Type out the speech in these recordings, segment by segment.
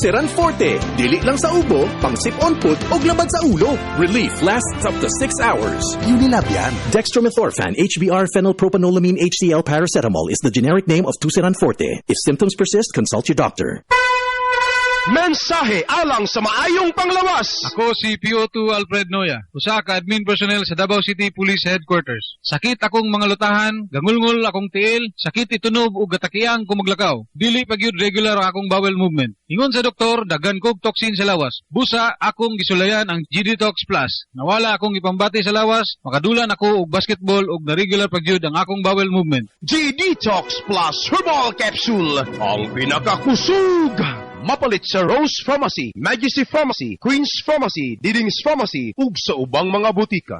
Tuceran Forte. Dili lang sa ubo, pang sip-on put o labad sa ulo. Relief lasts up to 6 hours. Unilab yan. Dextromethorphan HBr phenylpropanolamine HCl paracetamol is the generic name of Tuceran Forte. If symptoms persist, consult your doctor. Mensahe alang sa maayong panglawas. Ako si PO2 Alfred Noya, usa ka admin personnel sa Davao City Police Headquarters. Sakit akong mga lutahan, gangulngol akong tiil, sakit itunog ug gatakiang kung maglakaw. Dili pa gyud regular ang akong bowel movement. Ingon sa doktor, daghan kog toxin sa lawas. Busa akong gisulayan ang GD-Tox Plus. Nawala akong ipambati sa lawas, makadulan ako og basketball ug na-regular pa gyud ang akong bowel movement. GD-Tox Plus Herbal Capsule. Ang pinakakusog. Mapalit sa Rose Pharmacy, Majesty Pharmacy, Queen's Pharmacy, Diding's Pharmacy, ug sa ubang mga butika.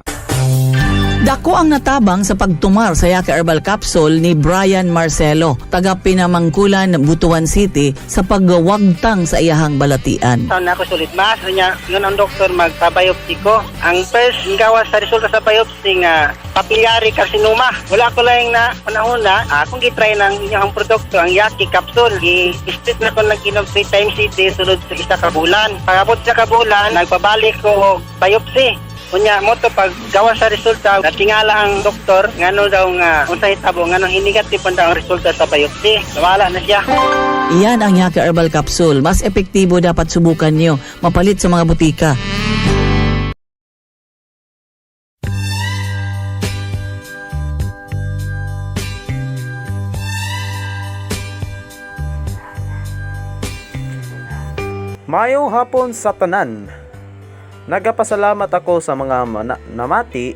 Dako ang natabang sa pagtumar sa Yaka Herbal Capsule ni Brian Marcelo, taga Pinamangkulan, Butuan City, sa pagwagtang sa iyahang balatian. Saan na ako sulit mas, niya, yun ang doktor magpabiopsy ko. Ang first, gawa sa resulta sa biopsy nga, papillary carcinoma. Wala ko lang na panahon-na, akong gitry ng inyong produkto, ang Yaki Capsule. I-split na ko nag-inom 3 times a day, sunod sa isa ka bulan. Pagabot sa kabulan, nagpabalik ko biopsy. Kunya mo to pag gawa sa resulta, natingala ang doktor ngano daw nga unsay tabo ngano negative pa daw ang resulta sa biopsy. Nawala na siya. Iyan ang Yaka Herbal Capsule. Mas epektibo, dapat subukan nyo. Mapalit sa mga butika. Mayong hapon sa tanan. Nagapasalamat ako sa mga namati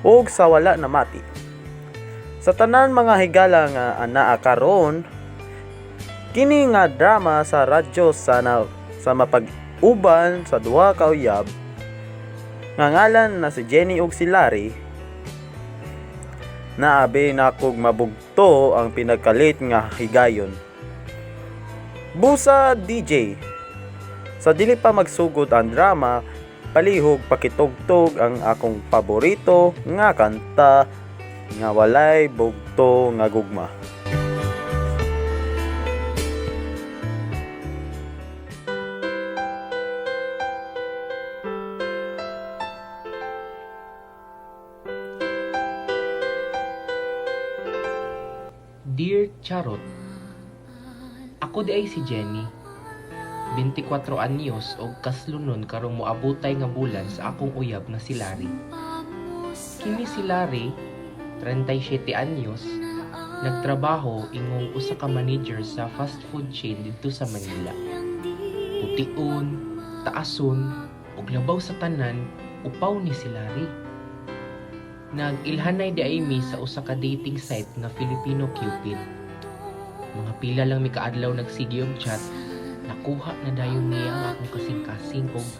ug sa wala namati. Sa tanan mga higala nga anaa karon, kini nga drama sa radyo sa mapag-uban sa duha ka uyab nga ngalan na si Jenny ug si Larry. Naabi na kog mabugto ang pinagkalit nga higayon. Busa DJ. Sa dili pa magsugod ang drama, palihog pakitugtog ang akong paborito nga kanta nga walay bugto nga gugma. Dear Charot, ako di ay si Jenny. 24 anyos og kaslunon karong moabutay nga bulan sa akong uyab na si Larry. Kini si Larry, 37 anyos, nagtrabaho ingong usa ka manager sa fast food chain dito sa Manila. Pution, taason, ug labaw sa tanan, upaw ni si Larry. Nag-ilhanay di ay mi sa usa ka dating site nga Filipino Cupid. Mga pila lang mi kaadlaw nagsigi og chat. Nakuha na dayon niya ang akong kasing-kasing kong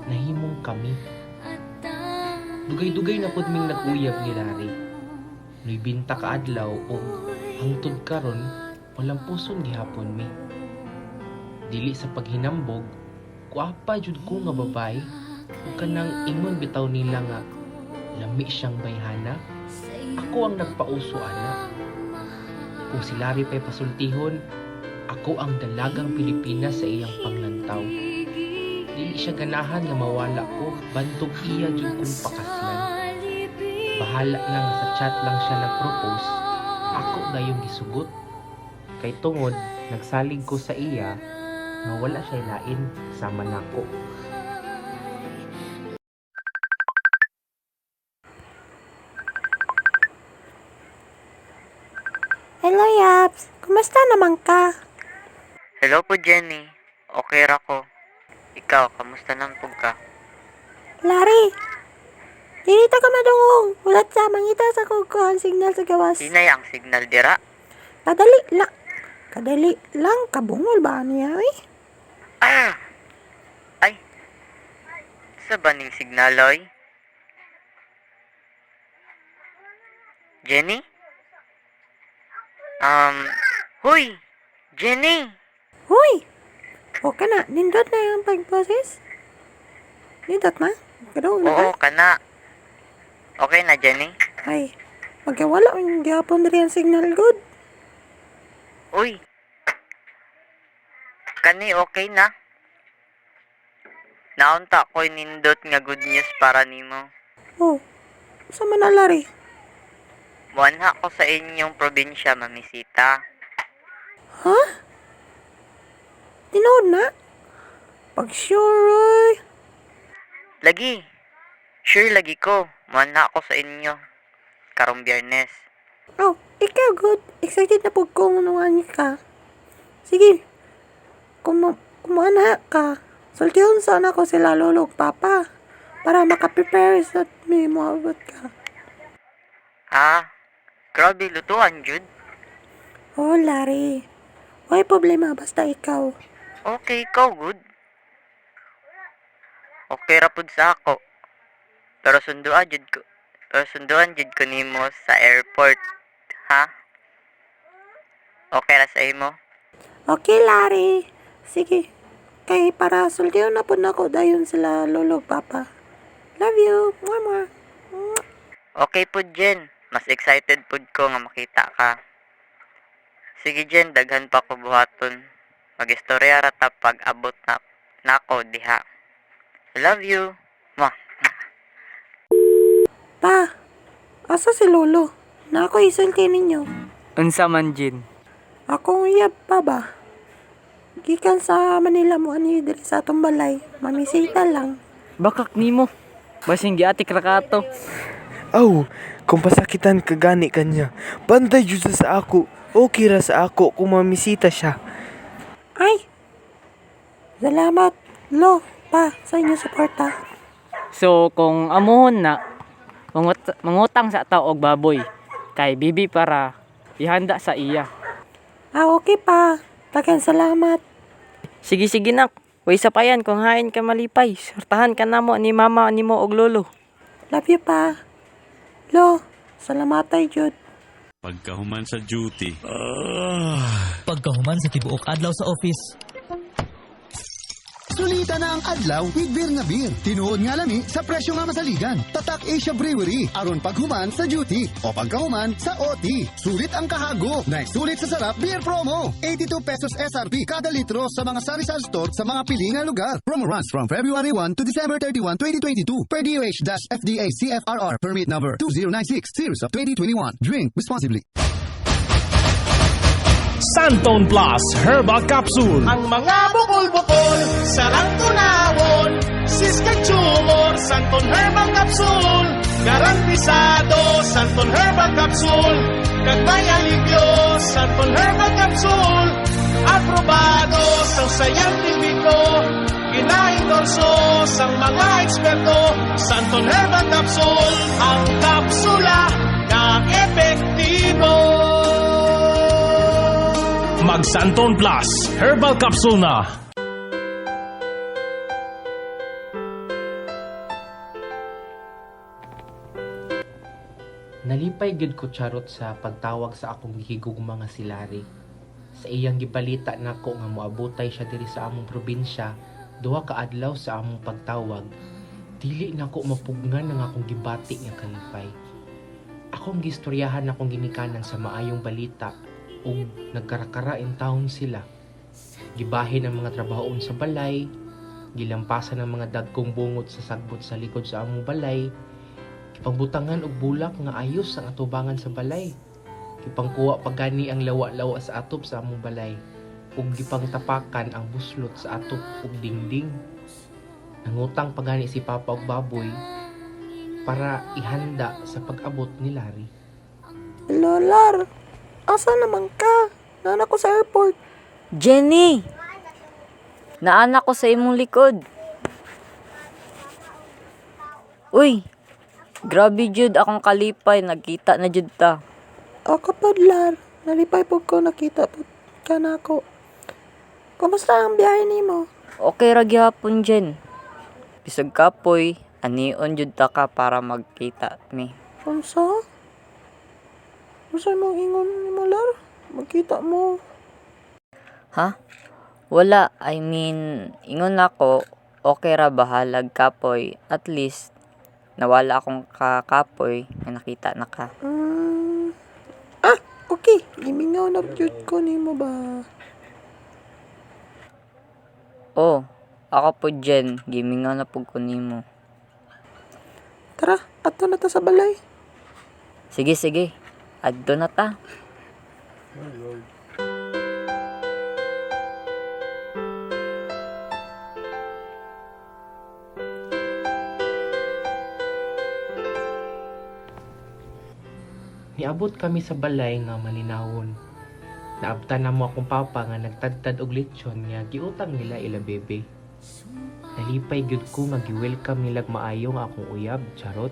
nahimong kami. Dugay-dugay na pud ming nag-uyab ni Larry. Noy binta ka adlaw o hangtod karon walang puson gihapon mi. Dili sa paghinambog, kuapa jud ko nga babae ug kanang ingon bitaw nila nga lami siyang bayhana. Ako ang nagpauso ana. Kung si Larry pa'y pasultihon, ako ang dalagang Pilipinas sa iyang panglantaw. Dili siya ganahan nga mawala ko, bantog iya jud kong pakaslan. Bahala na nga sa chat lang siya nag-propose, ako dayong gisugot. Kay tungod, nagsalig ko sa iya, nga wala siya lain, sama nako. Hello, Yaps. Kumusta naman ka? Hello po, Jenny. Okay ra ko. Ikaw, kamusta nang pug ka? Larry, dinita ka madungong. Ulat sa mangita sa kukuhan signal sa gawas. Sinay ang signal dira? Kadali lang. Kabungol ba niya, eh? Ah! Ay! Sa baning signal, oy? Jenny? Huy! Jenny! Hoy! O ka na, nindot na yung pag-process? Nindot na? Gadaw na Oo, kana. Okay na, Jenny? Ay, magkawala yung gihapon rin ang signal good. Uy! Gani, okay na. Naunta ko nindot nga good news para nimo. Oh, sa manalari. Muanha ko sa inyong probinsya mamisita. Ha? Tinood na? Pag sure, oy. Lagi. Sure lagi ko. Muanha ko sa inyo. Karong Biyernes. Oh, ikaw good. Excited na po kung anuan ka. Sige. Kumana ka. Sultihon sana ko sila lolo ug papa. Para makaprepare sa may moabot ka. Ah, grabe lutuan, Jud. Oh, Larry. May problema basta ikaw. Okay, ikaw good. Okay ra pud sa ako. Pero sunduan jud ko nimo sa airport, ha? Okay ra sa imo? Okay, Larry. Sige. Kay para sultihon na po na ko dayon sila lolo ug papa. Love you. Mwah. Okay pud, Jen. Mas excited pud ko nga makita ka. Sige, Jen, daghan pa ko buhaton. Mag-istorya ra ta pag abot na nako diha. Love you. Mwah. Pa, asa si lolo? Na ako isulti ninyo. Unsa man, Jin? Akong uyab pa ba? Gikan sa Manila mo ani diri sa atong balay. Mamisita lang. Bakak nimo. Basing giatik ra kato. Aw, kung pasakitan ka gani kanya, bantay jud sa ako. Okay ra sa ako kung mamisita siya. Ay! Salamat, lo, pa, sa inyo suporta. So, kung amuhon na, mangutang sa tao og baboy. Kay bibi para ihanda sa iya. Ah, okay pa. Tagan salamat. Sige nak. Way sa payan kung hain ka malipay. Sortahan ka namo ni mama nimo og lolo. Love you pa. Lo, salamat ay jud. Pagkahuman sa duty. Pagkahuman sa tibuok adlaw sa office. Sulita na ang adlaw with beer nga beer. Tinuod nga lami sa presyo nga masaligan. Tatak Asia Brewery. Aron paghuman sa duty o pagkahuman sa OT. Sulit ang kahago. Naisulit sa sarap beer promo. 82 pesos SRP kada litro sa mga sari-sari store sa mga pili nga lugar. Promo runs from February 1 to December 31, 2022. Per DOH-FDA CFRR permit number 2096 series of 2021. Drink responsibly. Santon Plus Herbal Capsule. Ang mga bukol-bukol, sarang tunawon, siskag tumor, Santon Herbal Capsule. Garantisado, Santon Herbal Capsule. Kagmay alivyo, Santon Herbal Capsule. Aprobado sa sayantipiko, kinaendorso sa mga eksperto. Santon Herbal Capsule, ang kapsula na epektibo. Mag-Santon Plus Herbal Capsule na. Nalipay gid ko charot sa pagtawag sa akong gihigugma nga si Larry. Sa iyang gibalita nako nga moabotay siya diri sa among probinsya duha ka adlaw sa among pagtawag. Dili nako mapugnan ang akong gibati nga kalipay. Akong gistoryahan akong ginikanan sa maayong balita ug nagkarakarain taon sila. Gibahin ang mga trabahoon sa balay, gilampasan ang mga dagkong bungot sa sagbot sa likod sa among balay, gipangbutangan og bulak nga ayos ang atubangan sa balay, gipangkuha pagani ang lawa-lawa sa atop sa among balay, ug gipangtapakan ang buslot sa atop ug dingding. Nangutang pagani si Papa og baboy para ihanda sa pag-abot ni Larry. Lolar, asa naman ka? Nana ko sa airport. Jenny! Naana ko sa imong likod. Uy! Grabe jud akong kalipay. Nagkita na jud ta. O kapadlar, nalipay po ko nakita po ka na ako. Kumusta ang biyahe nimo? Okay ra gyapon, Jen. Bisag kapoy, anion jud ta ka para magkita mi. Unsa? Unsa mong ingon ni Molar? Magkita mo. Ha? Wala. I mean, ingon ako, okay ra bahalag kapoy. At least, nawala akong kakapoy na nakita na ka. Okay. Gimingaw na jud ko nimo ba? Oh, ako po Jen, gaming nga na po ko nimo. Tara, ato na ta sa balay. Sige, adto na ta. Niabot kami sa balay nga maninawon. Naabtan na mo akong papa nga nagtadtad og lechon nga giutang nila ila bebe. Nalipay gyud ko nga gi-welcome nilag maayo nga akong uyab, charot.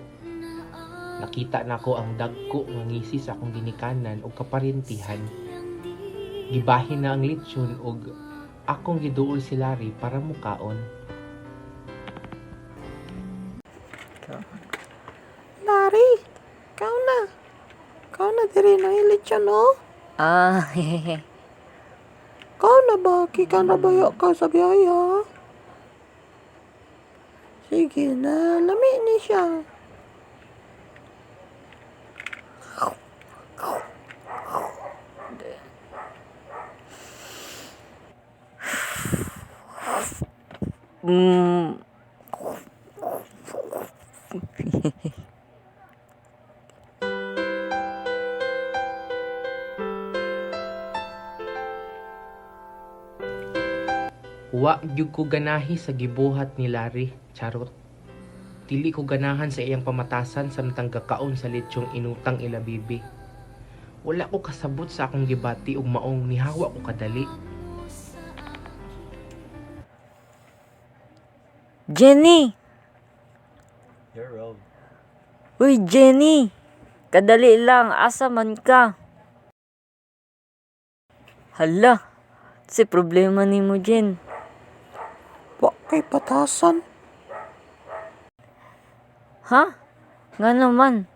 Nakita na ko ang dagko nga ngisi sa akong ginikanan og kaparintihan. Gibahin na ang lechon og akong giduol si Larry para mukaon. Larry, kau na. Kau na diri na ilitsyon, no? Ah, Kau na ba? Kika na bayo ka sa biyaya? Sige na, lami ni siya. Wa gyud ko ganahi sa gibuhat ni Larry, charot. Dili ko ganahan sa iyang pamatasan samtang gakaon sa lechong inutang ila bibi. Wala ko kasabot sa akong gibati ug maong nihawa ko kadali. Jenny! Uy, Jenny! Kadali lang, asa man ka? Hala, si problema ni mo, Jen. Wa kay patasan. Ha? Nga naman.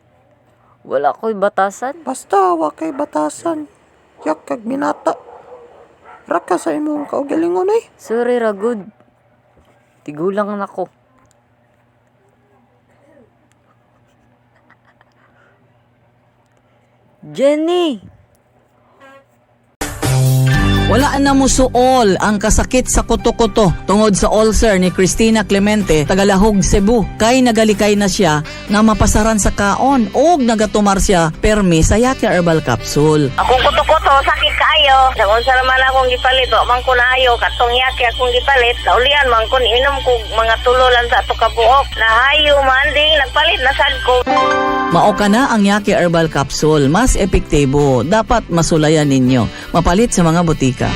Wala ko'y batasan? Basta, wa kay batasan. Yak kag minata. Raka sa imong kaugalingon ay. Sorry, Ragud. Tigulang na ako. Jenny! Wala na mo suol ang kasakit sa kuto-kuto tungod sa ulcer ni Cristina Clemente, tagalahog Cebu. Kay nagalikay na siya nga mapasaran sa kaon o nagatumar siya permi sa Yake Herbal Capsule. Akong kuto-kuto, sakit kayo. Dagon sa naman akong gipalit, o man ko naayo, katong Yake akong gipalit. Naulian man ko, inom ko mga tulo lang sa tukabuok. Nahayo man ding, nagpalit na sad ko. Mao ka na ang Yake Herbal Capsule, mas epektibo. Dapat masulayan ninyo. Mapalit sa mga butika.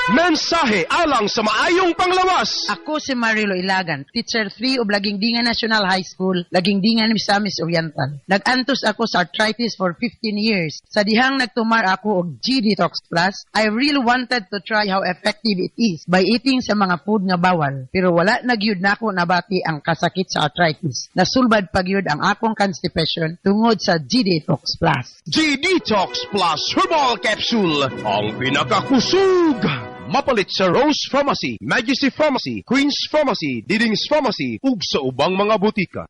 Mensahe alang sa maayong panglawas. Ako si Marilo Ilagan, Teacher 3 of Lagingdingan National High School, Lagingdingan, Misamis Oriental. Nag-antos ako sa arthritis for 15 years. Sa dihang nagtumar ako og G-Detox Plus, I really wanted to try how effective it is by eating sa mga food nga bawal. Pero wala nagyud nako nabati ang kasakit sa arthritis. Nasulbad pagyud ang akong constipation tungod sa G-Detox Plus. G-Detox Plus Herbal Capsule, ang pinakakusog. Mapalit sa Rose Pharmacy, Majesty Pharmacy, Queen's Pharmacy, Diding's Pharmacy, ug sa ubang mga butika.